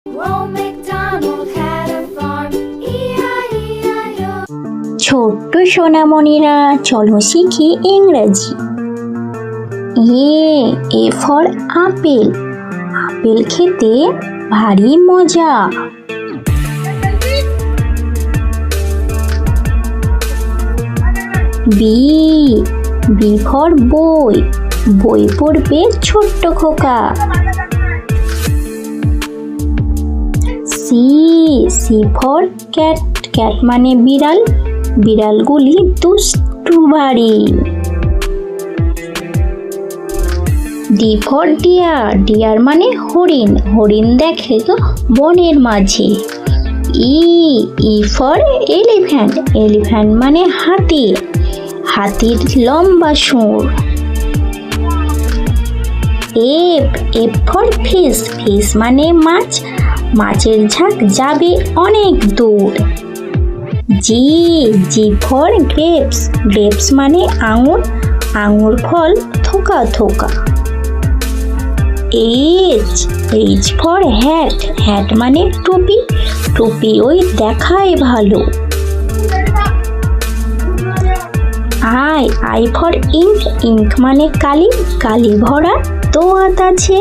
Old MacDonald had a farm, E-I-E-I-O. ছোট্ট সোনামণিরা, চলো শিখি ইংরেজি। A for apple. আপেল খেতে ভারী মজা। বি ফর বই। বই পড়বে ছোট্ট খোকা। C for cat. ক্যাট মানে বিড়াল। বিড়ালগুলি দুষ্টু ভারী। D for deer. ডিয়ার মানে হরিণ। হরিণ দেখে তো বনের মাঝে। E for elephant. এলিফ্যান্ট মানে হাতি। হাতির লম্বা সুর। F for fish. ফিশ মানে মাছ। মাছের ঝাঁক যাবে অনেক দূর। G for grapes. গ্রেপস মানে আঙুর। আঙুর ফল থোকা থোকা। H for hat. হ্যাট মানে টুপি। টুপি ওই দেখায় ভালো। I for ink. ইঙ্ক মানে কালি। কালি ভরা দোয়াত আছে।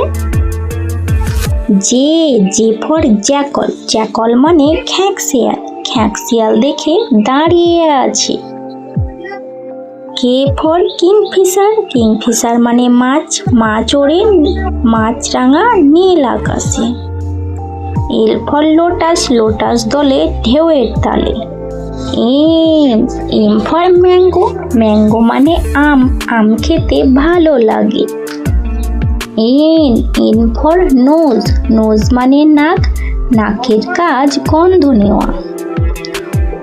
J for Jekyll. জ্যাকল মানে খ্যাঁকশিয়াল। খ্যাঁকশিয়াল দেখে দাঁড়িয়ে আছে। K for Kingfisher. কিংফিশার মানে মাছ। মাছ ওড়ে মাছরাঙা নীল আকাশে। L for lotus. লোটাস দলে ঢেউয়ের তালে। M for mango. ম্যাঙ্গো মানে আম। আম খেতে ভালো লাগে। N for nose. নোজ মানে নাক। নাকের কাজ গন্ধ নেওয়া।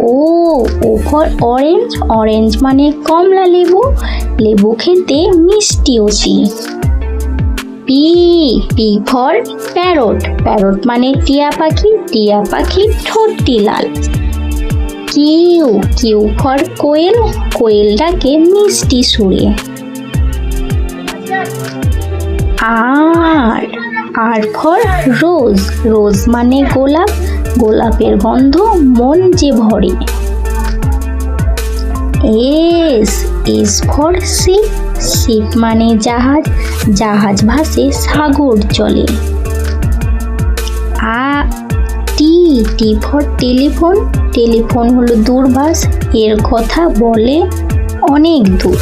O for orange. অরেঞ্জ মানে কমলা লেবু। লেবু খেতে মিষ্টি অতি। P for parrot. প্যারট মানে টিয়া পাখি। টিয়া পাখি ঠোঁটটি লাল। কিউ ফর কোয়েল। কোয়েল ডাকে মিষ্টি সুরে। আর ফর রোজ। রোজ মানে গোলাপ। গোলাপের গন্ধ মন যে ভরে। S for sheep. শিপ মানে জাহাজ। জাহাজ ভাসে সাগর জলে। T for telephone. টেলিফোন হলো দূরভাষ। এর কথা বলে অনেক দূর।